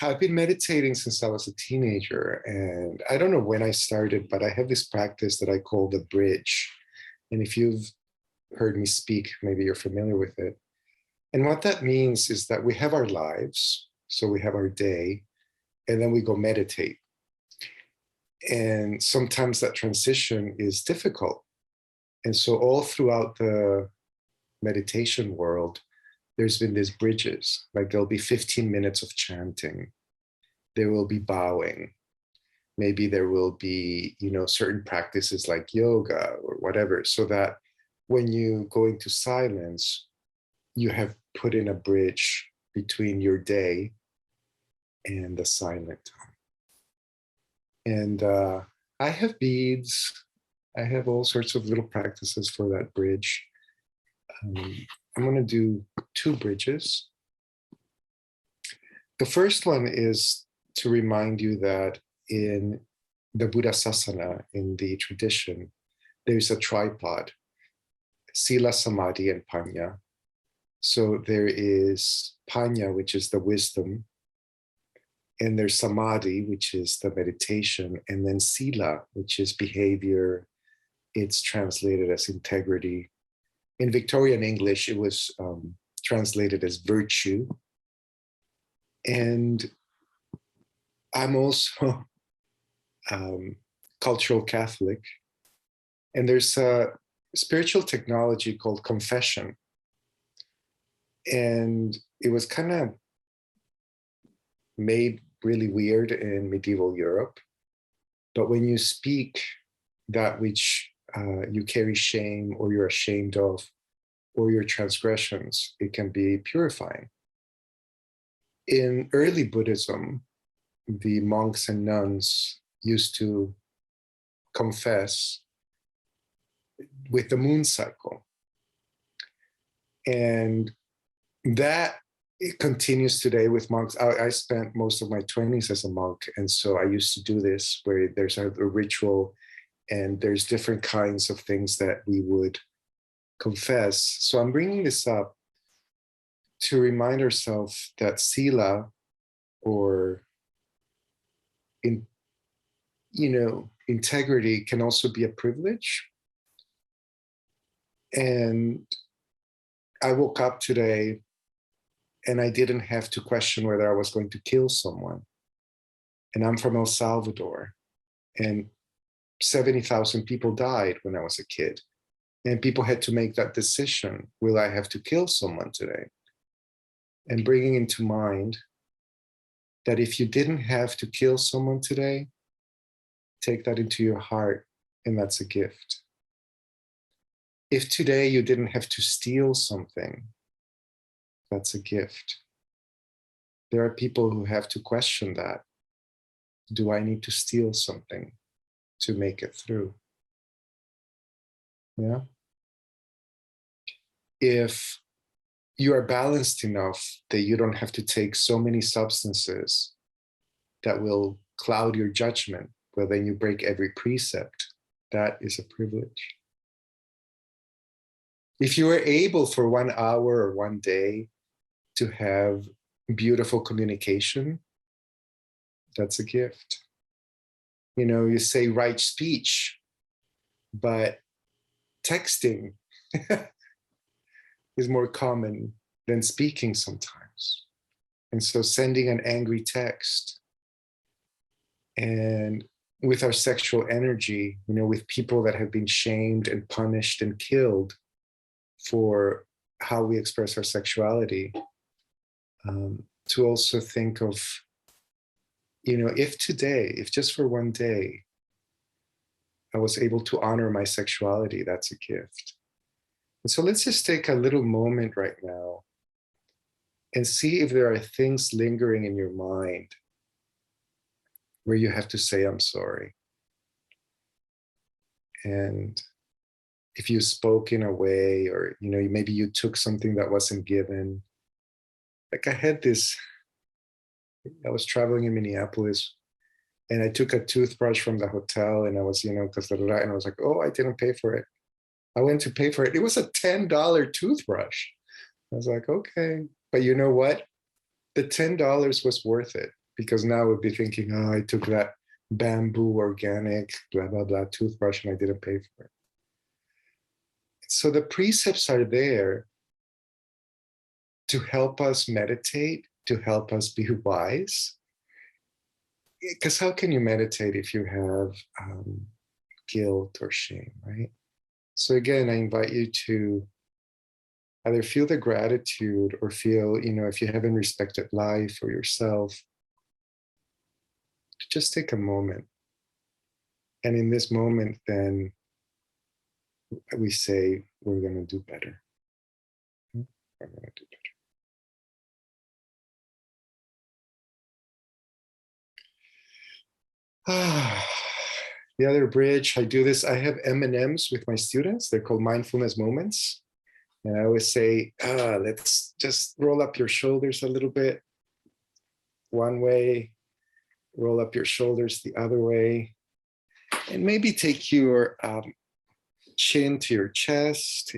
I've been meditating since I was a teenager, and I don't know when I started, but I have this practice that I call the bridge. And if you've heard me speak, maybe you're familiar with it. And what that means is that we have our lives, so we have our day, and then we go meditate. And sometimes that transition is difficult. And so all throughout the meditation world, there's been these bridges. Like there'll be 15 minutes of chanting. There will be bowing. Maybe there will be, certain practices like yoga or whatever, so that when you go into silence, you have put in a bridge between your day and the silent time. And I have beads. I have all sorts of little practices for that bridge. I'm going to do 2 bridges. The first one is to remind you that in the Buddha Sasana, in the tradition, there's a tripod, Sila, Samadhi, and Panya. So there is Panya, which is the wisdom, and there's Samadhi, which is the meditation, and then Sila, which is behavior. It's translated as integrity. In Victorian English, it was translated as virtue. And I'm also cultural Catholic. And there's a spiritual technology called confession. And it was kind of made really weird in medieval Europe. But when you speak that which you carry shame or you're ashamed of, or your transgressions, it can be purifying. In early Buddhism, the monks and nuns used to confess with the moon cycle. And that it continues today with monks. I spent most of my 20s as a monk. And so I used to do this where there's a ritual and there's different kinds of things that we would confess. So I'm bringing this up to remind ourselves that Sila, or integrity, can also be a privilege. And I woke up today and I didn't have to question whether I was going to kill someone. And I'm from El Salvador, and 70,000 people died when I was a kid. And people had to make that decision. Will I have to kill someone today? And bringing into mind that if you didn't have to kill someone today, take that into your heart, and that's a gift. If today you didn't have to steal something, that's a gift. There are people who have to question that. Do I need to steal something to make it through? Yeah. If you are balanced enough that you don't have to take so many substances that will cloud your judgment, well, then you break every precept. That is a privilege. If you are able for 1 hour or 1 day to have beautiful communication, that's a gift. You say right speech, but texting is more common than speaking sometimes. And so sending an angry text, and with our sexual energy, with people that have been shamed and punished and killed for how we express our sexuality, to also think of, if just for 1 day, I was able to honor my sexuality, that's a gift. And so let's just take a little moment right now and see if there are things lingering in your mind where you have to say, I'm sorry. And if you spoke in a way, or, maybe you took something that wasn't given. Like I was traveling in Minneapolis, and I took a toothbrush from the hotel, and I was, and I was like, oh, I didn't pay for it. I went to pay for it. It was a $10 toothbrush. I was like, okay. But you know what? The $10 was worth it, because now we'd be thinking, oh, I took that bamboo organic, blah, blah, blah toothbrush and I didn't pay for it. So the precepts are there to help us meditate, to help us be wise. Because how can you meditate if you have guilt or shame, right? So again, I invite you to either feel the gratitude or feel, if you haven't respected life or yourself, to just take a moment. And in this moment, then we say, we're going to do better. We're going to do better. The other bridge, I do this. I have M&Ms with my students. They're called Mindfulness Moments. And I always say, let's just roll up your shoulders a little bit. One way, roll up your shoulders the other way. And maybe take your chin to your chest.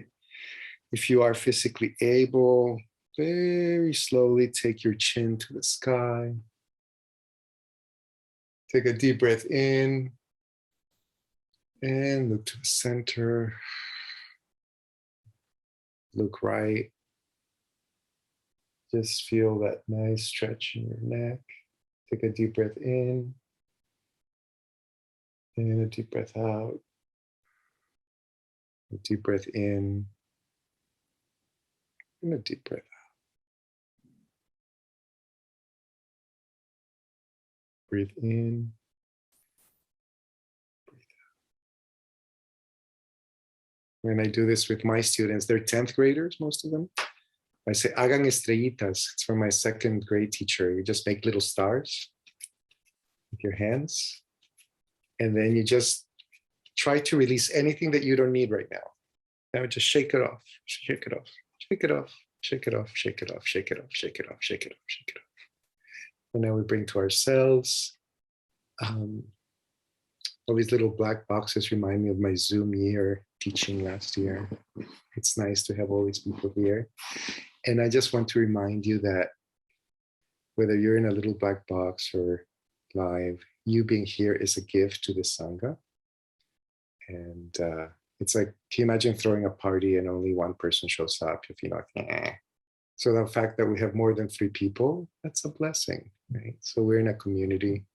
If you are physically able, very slowly take your chin to the sky. Take a deep breath in and look to the center. Look right. Just feel that nice stretch in your neck. Take a deep breath in and a deep breath out. A deep breath in and a deep breath out. Breathe in. Breathe out. When I do this with my students, they're 10th graders, most of them. I say, hagan estrellitas. It's from my 2nd grade teacher. You just make little stars with your hands. And then you just try to release anything that you don't need right now. Now just shake it off, shake it off, shake it off, shake it off, shake it off, shake it off, shake it off, shake it off, shake it off. And now we bring to ourselves. All these little black boxes remind me of my Zoom year teaching last year. It's nice to have all these people here. And I just want to remind you that whether you're in a little black box or live, you being here is a gift to the Sangha. And it's like, can you imagine throwing a party and only one person shows up? If you're not, So the fact that we have more than 3 people, that's a blessing, right? So we're in a community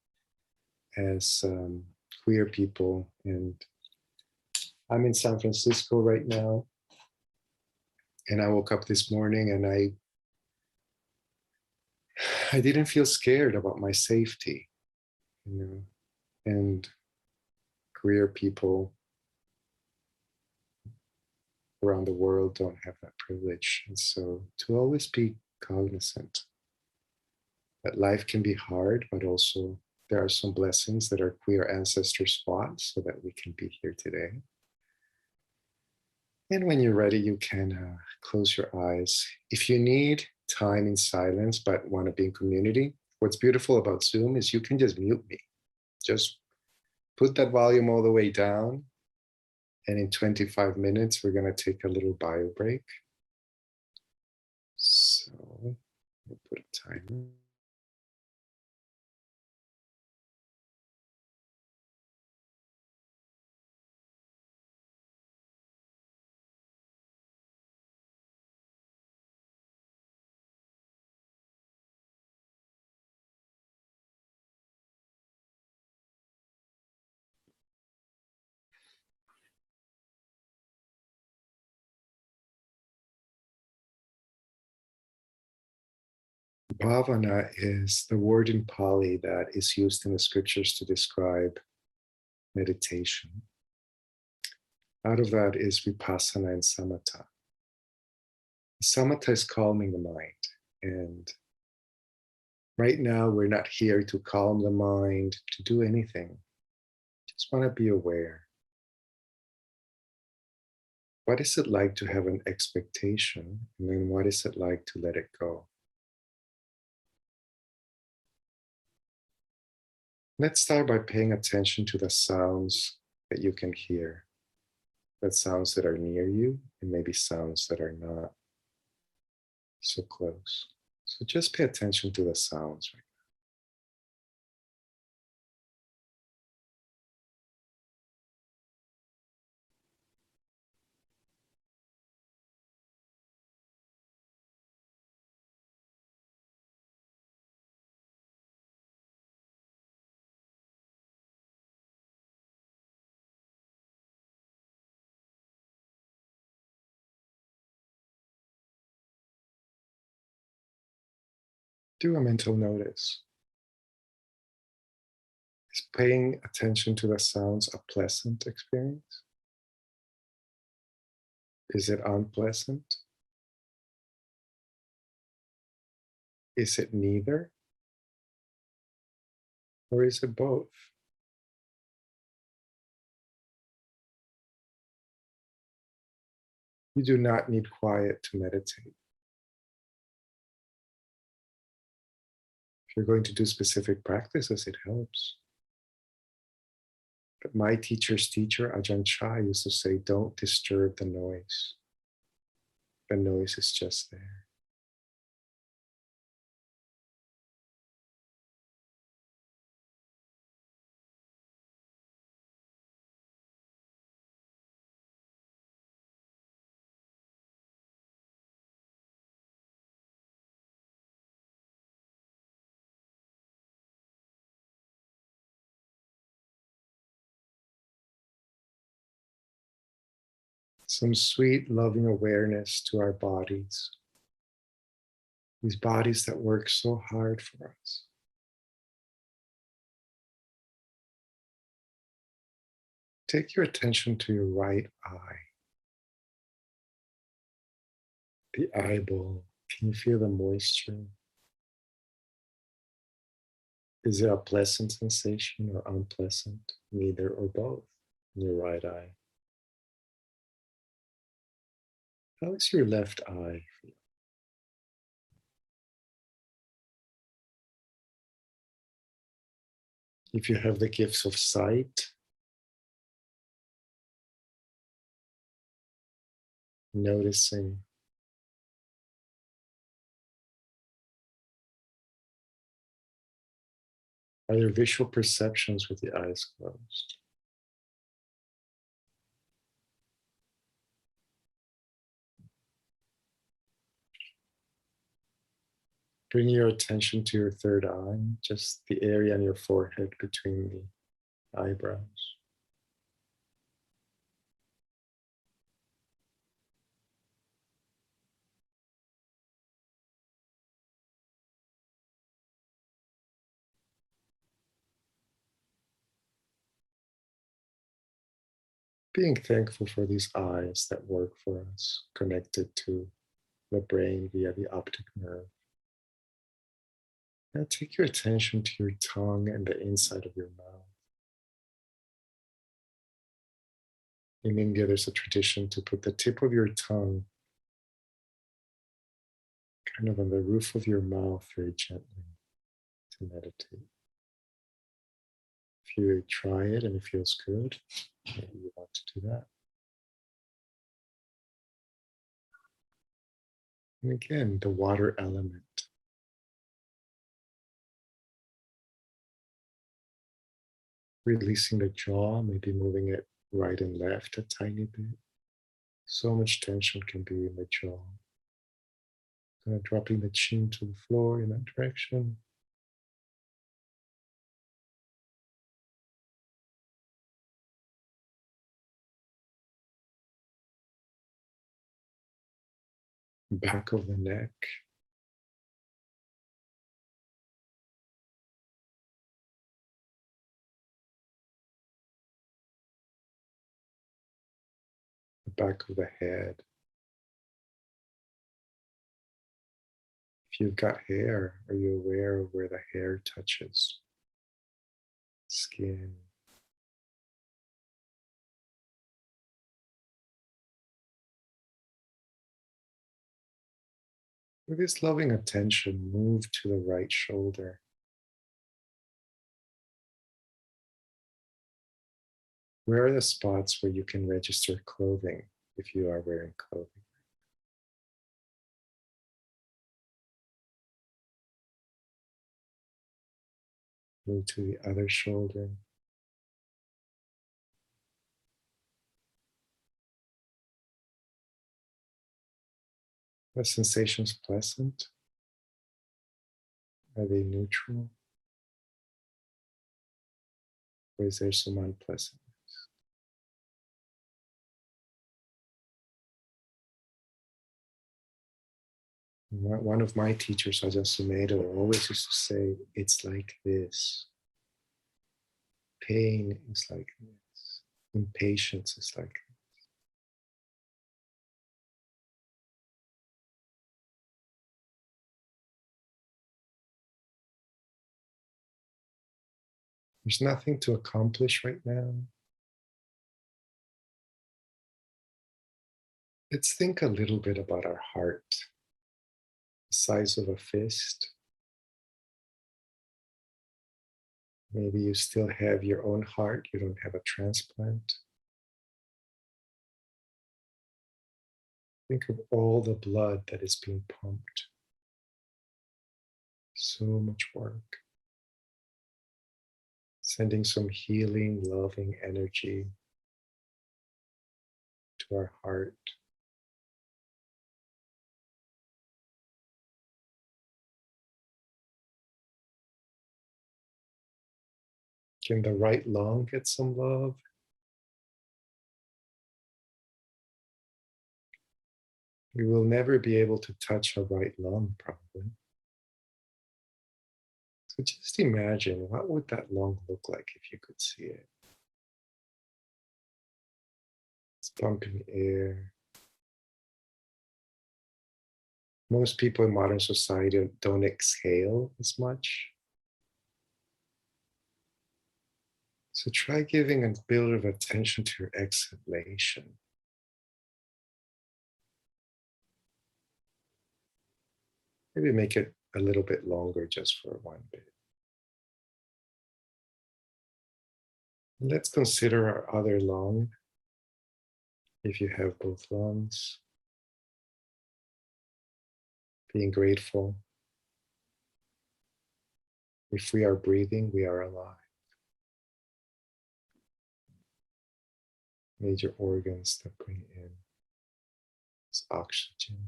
as queer people. And I'm in San Francisco right now. And I woke up this morning and I didn't feel scared about my safety, and queer people around the world don't have that privilege. And so to always be cognizant that life can be hard, but also there are some blessings that our queer ancestors fought so that we can be here today. And when you're ready, you can close your eyes. If you need time in silence, but want to be in community, what's beautiful about Zoom is you can just mute me. Just put that volume all the way down. And in 25 minutes, we're going to take a little bio break. So we'll put a timer. Bhavana is the word in Pali that is used in the scriptures to describe meditation. Out of that is vipassana and samatha. Samatha is calming the mind. And right now, we're not here to calm the mind, to do anything. Just want to be aware. What is it like to have an expectation? And then what is it like to let it go? Let's start by paying attention to the sounds that you can hear. That sounds that are near you, and maybe sounds that are not so close. So just pay attention to the sounds right now. Do a mental notice. Is paying attention to the sounds a pleasant experience? Is it unpleasant? Is it neither? Or is it both? You do not need quiet to meditate. If you're going to do specific practices, it helps. But my teacher's teacher, Ajahn Chah, used to say, don't disturb the noise. The noise is just there. Some sweet, loving awareness to our bodies, these bodies that work so hard for us. Take your attention to your right eye, the eyeball. Can you feel the moisture? Is it a pleasant sensation or unpleasant? Neither or both in your right eye. How is your left eye? If you have the gifts of sight, noticing. Are there visual perceptions with the eyes closed? Bring your attention to your third eye, just the area on your forehead between the eyebrows. Being thankful for these eyes that work for us, connected to the brain via the optic nerve. Now take your attention to your tongue and the inside of your mouth. In India, there's a tradition to put the tip of your tongue kind of on the roof of your mouth very gently to meditate. If you try it and it feels good, maybe you want to do that. And again, the water element. Releasing the jaw, maybe moving it right and left a tiny bit. So much tension can be in the jaw. Dropping the chin to the floor in that direction. Back of the neck. The back of the head. If you've got hair, are you aware of where the hair touches? Skin. With this loving attention, move to the right shoulder. Where are the spots where you can register clothing if you are wearing clothing? Move to the other shoulder. Are sensations pleasant? Are they neutral? Or is there some unpleasantness? One of my teachers, Ajahn Sumedho, always used to say, it's like this. Pain is like this. Impatience is like this. There's nothing to accomplish right now. Let's think a little bit about our heart, the size of a fist. Maybe you still have your own heart, you don't have a transplant. Think of all the blood that is being pumped. So much work. Sending some healing, loving energy to our heart. Can the right lung get some love? We will never be able to touch a right lung, probably. So just imagine, what would that lung look like if you could see it? It's pumping air. Most people in modern society don't exhale as much. So try giving a bit of attention to your exhalation. Maybe make it a little bit longer just for one bit. And let's consider our other lung. If you have both lungs, being grateful. If we are breathing, we are alive. Major organs that bring in this oxygen.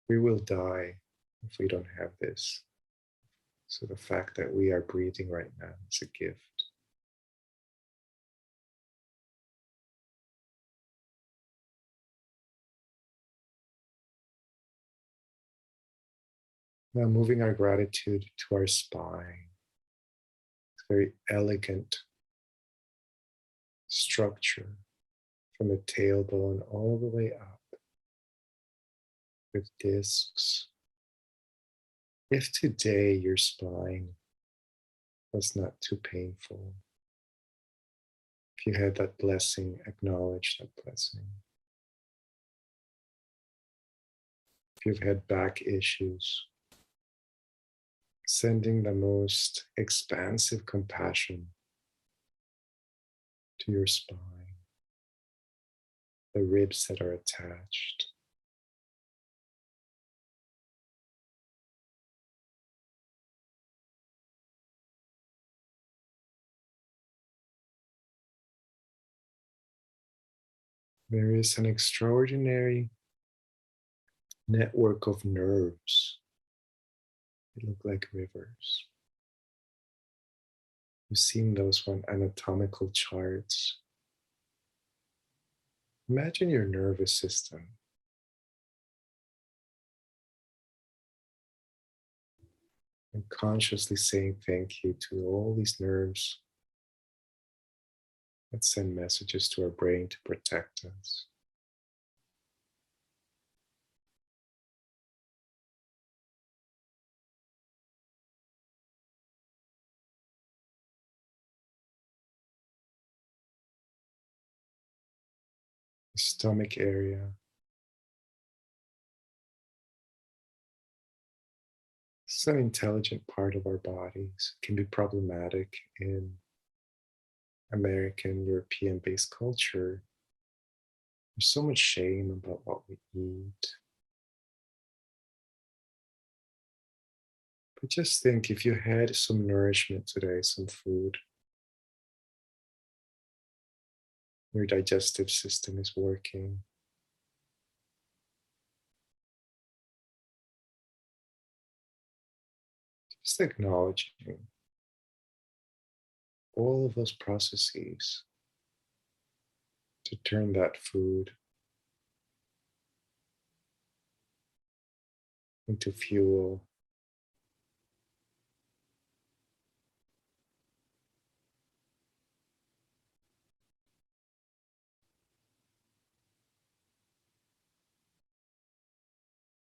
We will die if we don't have this. So the fact that we are breathing right now is a gift. Now moving our gratitude to our spine. It's very elegant structure from the tailbone all the way up with discs. If today your spine was not too painful, if you had that blessing, acknowledge that blessing. If you've had back issues, sending the most expansive compassion to your spine, the ribs that are attached. There is an extraordinary network of nerves. They look like rivers. You've seen those on anatomical charts. Imagine your nervous system. And consciously saying thank you to all these nerves that send messages to our brain to protect us. The stomach area. This is an intelligent part of our bodies. It can be problematic in American, European-based culture. There's so much shame about what we eat. But just think, if you had some nourishment today, some food, your digestive system is working. Just acknowledging all of those processes to turn that food into fuel.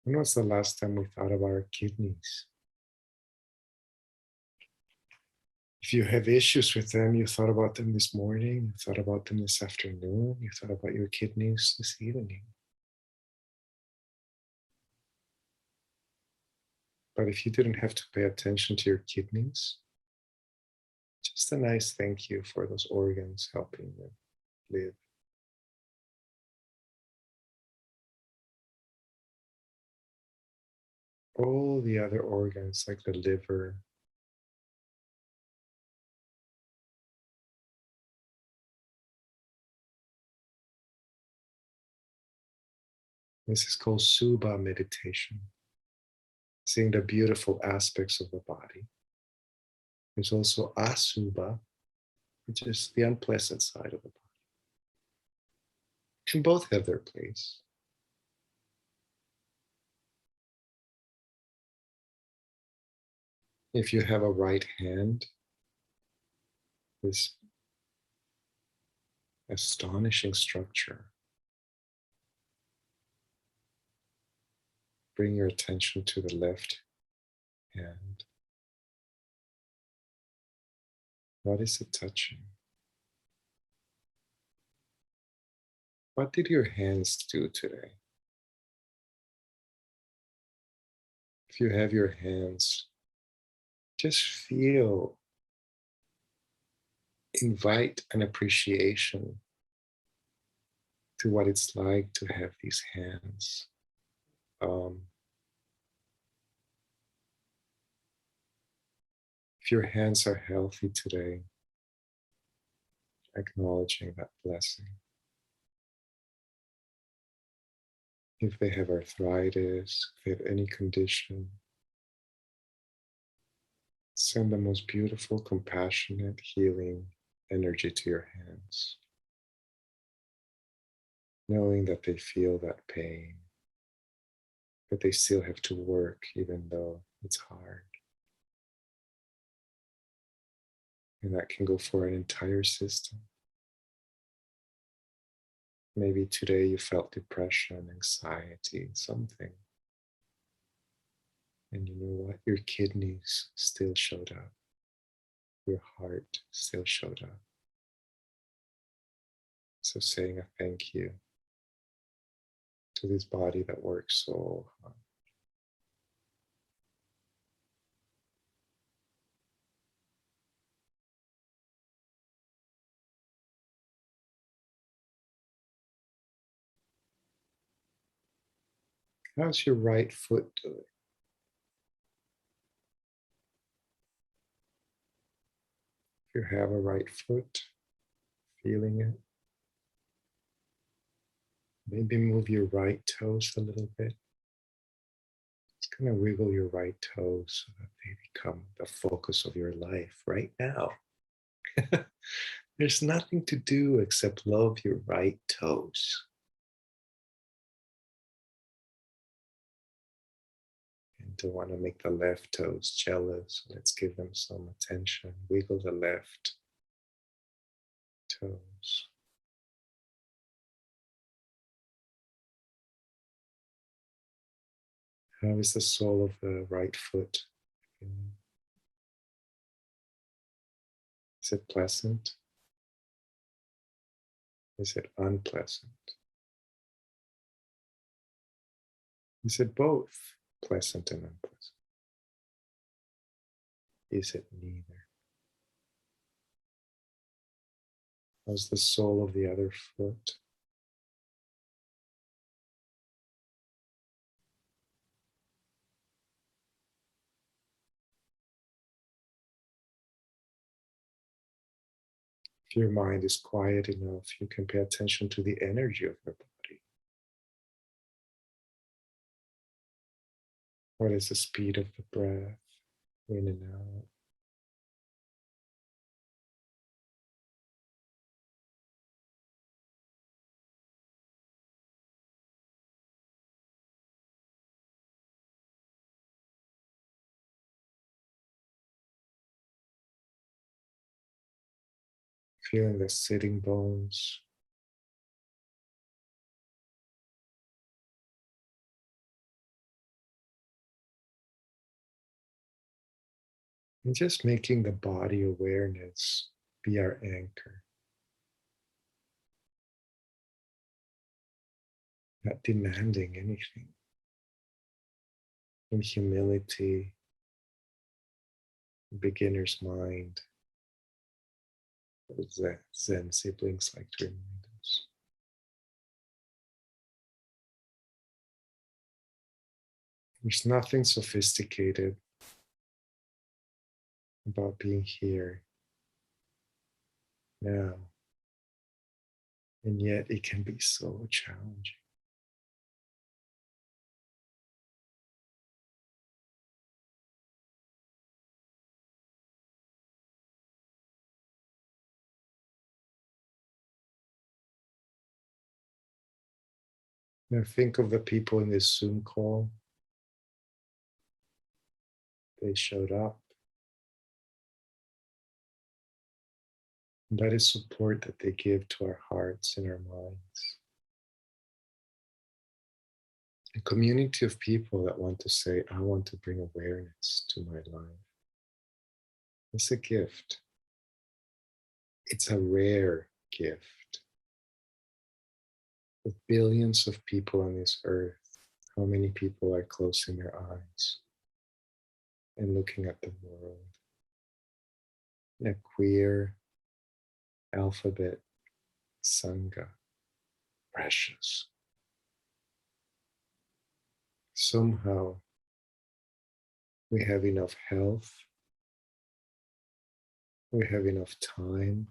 When was the last time we thought about our kidneys? If you have issues with them, you thought about them this morning, you thought about them this afternoon, you thought about your kidneys this evening. But if you didn't have to pay attention to your kidneys, just a nice thank you for those organs helping you live. All the other organs, like the liver, this is called Subha meditation, seeing the beautiful aspects of the body. There's also Asubha, which is the unpleasant side of the body. And both have their place. If you have a right hand, this astonishing structure, bring your attention to the left hand. What is it touching? What did your hands do today? If you have your hands, just feel, invite an appreciation to what it's like to have these hands. If your hands are healthy today, acknowledging that blessing. If they have arthritis, if they have any condition, send the most beautiful, compassionate, healing energy to your hands, knowing that they feel that pain, but they still have to work even though it's hard. And that can go for an entire system. Maybe today you felt depression, anxiety, something. And you know what? Your kidneys still showed up. Your heart still showed up. So saying a thank you to this body that works so hard. How's your right foot doing? If you have a right foot, feeling it. Maybe move your right toes a little bit. Just kind of wiggle your right toes so that they become the focus of your life right now. There's nothing to do except love your right toes. And don't want to make the left toes jealous. Let's give them some attention. Wiggle the left toes. How is the sole of the right foot? Is it pleasant? Is it unpleasant? Is it both pleasant and unpleasant? Is it neither? How's the sole of the other foot? If your mind is quiet enough, you can pay attention to the energy of your body. What is the speed of the breath, in and out? feeling the sitting bones. And just making the body awareness be our anchor, not demanding anything. In humility, beginner's mind, as Zen siblings like to remind us. There's nothing sophisticated about being here now, and yet it can be so challenging. Now think of the people in this Zoom call. They showed up. And that is support that they give to our hearts and our minds. A community of people that want to say, I want to bring awareness to my life. It's a gift. It's a rare gift. With billions of people on this earth, how many people are closing their eyes and looking at the world in a queer Alphabet Sangha? Precious. Somehow we have enough health, we have enough time,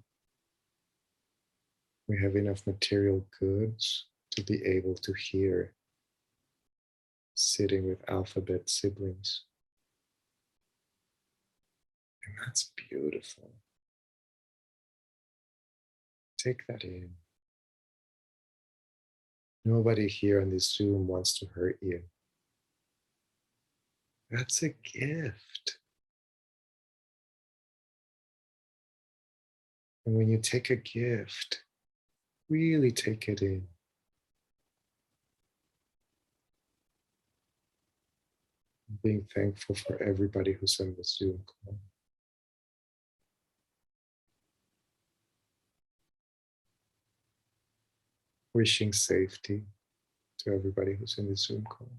we have enough material goods to be able to hear sitting with alphabet siblings. And that's beautiful. Take that in. Nobody here on this Zoom wants to hurt you. That's a gift. And when you take a gift, really take it in. Being thankful for everybody who's on the Zoom call. Wishing safety to everybody who's in the Zoom call.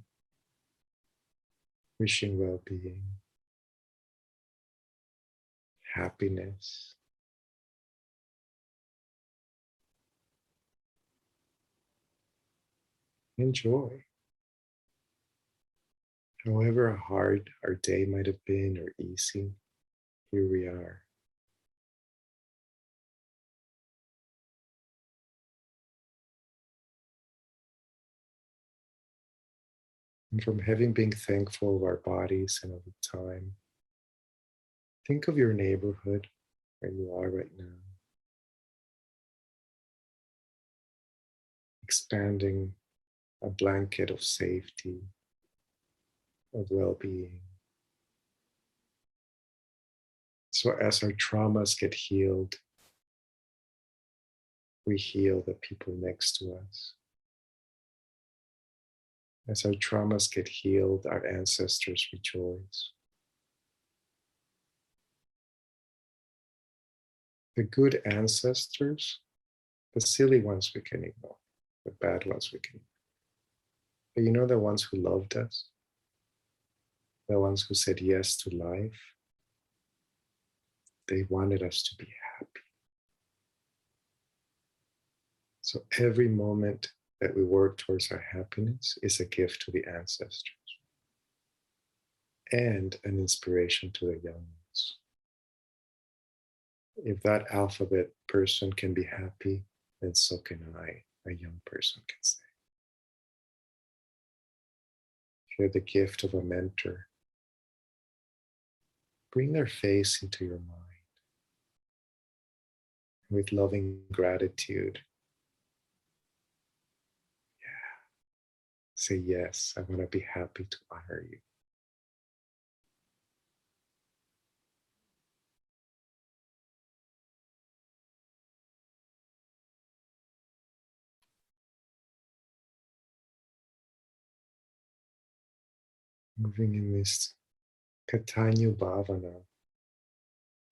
Wishing well-being, happiness, and joy. However hard our day might have been or easy, here we are. And from having been thankful of our bodies and of the time, think of your neighborhood where you are right now. Expanding a blanket of safety, of well-being. So as our traumas get healed, we heal the people next to us. As our traumas get healed, our ancestors rejoice. The good ancestors, the silly ones we can ignore, the bad ones we can ignore. But you know the ones who loved us? The ones who said yes to life? They wanted us to be happy. So every moment that we work towards our happiness is a gift to the ancestors and an inspiration to the young ones. If that alphabet person can be happy, then so can I, a young person can say. If you have the gift of a mentor, bring their face into your mind. With loving gratitude, say, yes, I want to be happy to honor you. moving in this Katanyu Bhavana,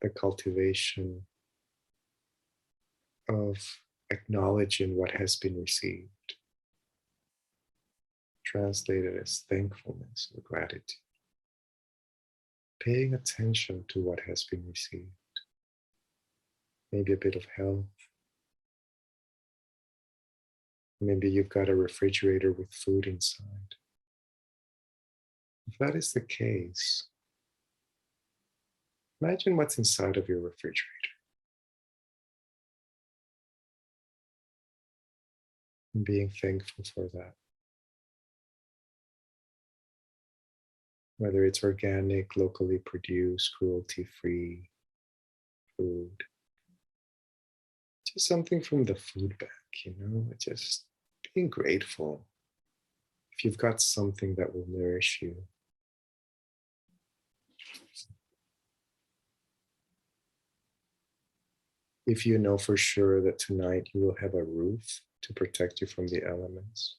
the cultivation of acknowledging what has been received, translated as thankfulness or gratitude, paying attention to what has been received, maybe a bit of health, maybe you've got a refrigerator with food inside. If that is the case, imagine what's inside of your refrigerator and being thankful for that. Whether it's organic, locally produced, cruelty-free food, just something from the food bank, just being grateful if you've got something that will nourish you. If you know for sure that tonight you will have a roof to protect you from the elements.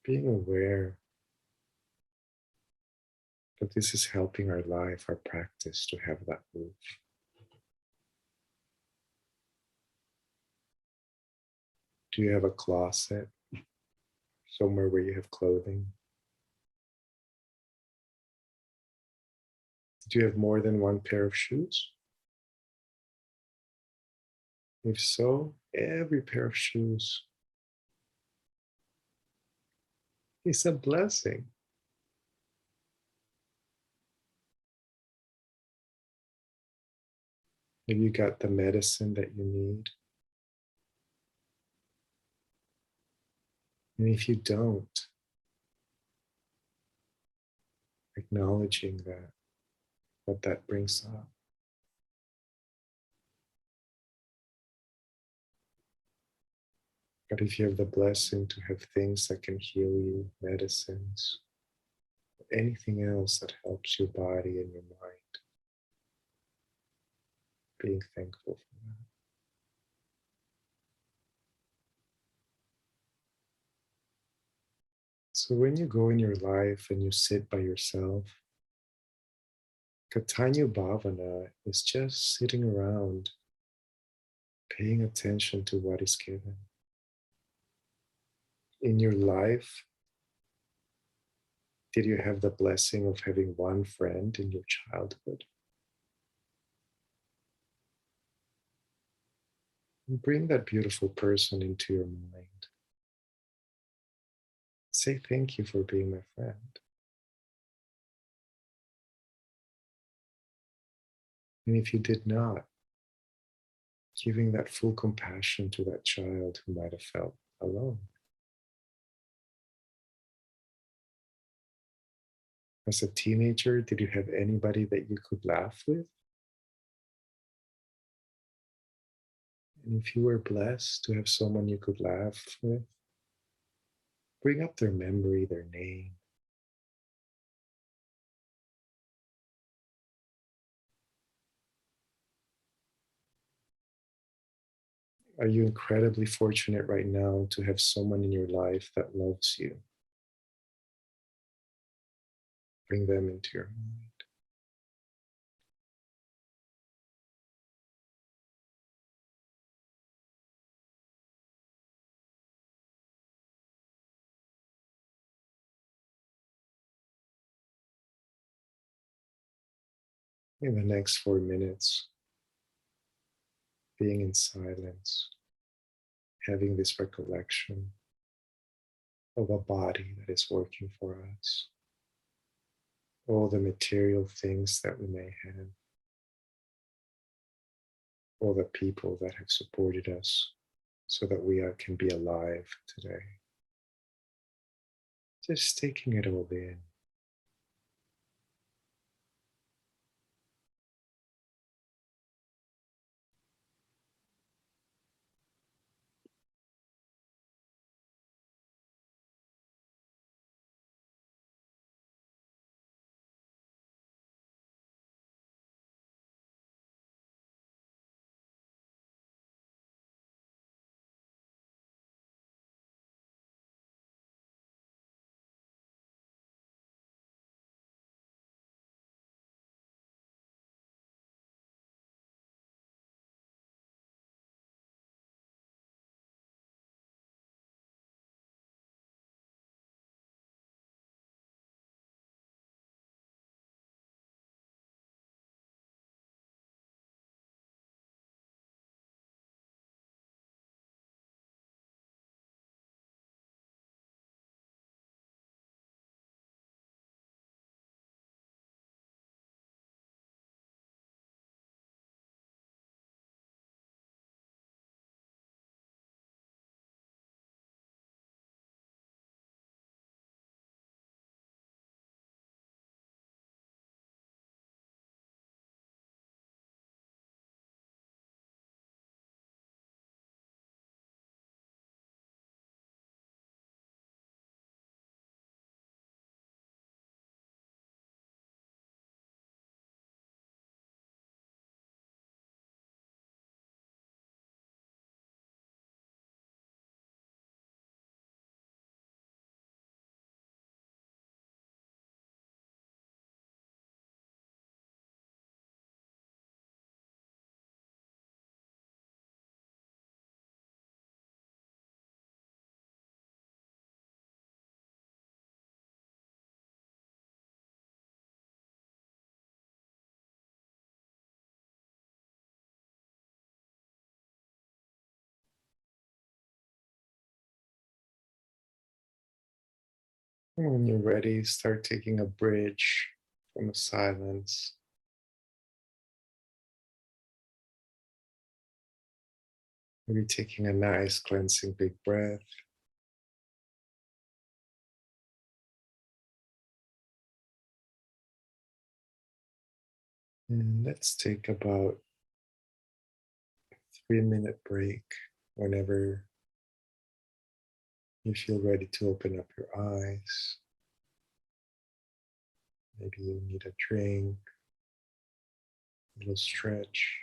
Being aware that this is helping our life, our practice to have that roof. Do you have a closet somewhere where you have clothing? Do you have more than one pair of shoes? If so, every pair of shoes is a blessing. Have you got the medicine that you need? And if you don't, acknowledging that, what that brings up. But if you have the blessing to have things that can heal you, medicines, anything else that helps your body and your mind, being thankful for that. So when you go in your life and you sit by yourself, Katanyu Bhavana is just sitting around, paying attention to what is given. In your life, did you have the blessing of having one friend in your childhood? And bring that beautiful person into your mind. Say thank you for being my friend. And if you did not, giving that full compassion to that child who might have felt alone. As a teenager, did you have anybody that you could laugh with? And if you were blessed to have someone you could laugh with, bring up their memory, their name. Are you incredibly fortunate right now to have someone in your life that loves you? Bring them into your mind. In the next 4 minutes, being in silence, having this recollection of a body that is working for us, all the material things that we may have, all the people that have supported us so that we can be alive today. Just taking it all in. And when you're ready, start taking a bridge from the silence. Maybe taking a nice cleansing big breath. And let's take about 3-minute break whenever you feel ready to open up your eyes. Maybe you need a drink, a little stretch.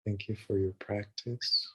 Thank you for your practice.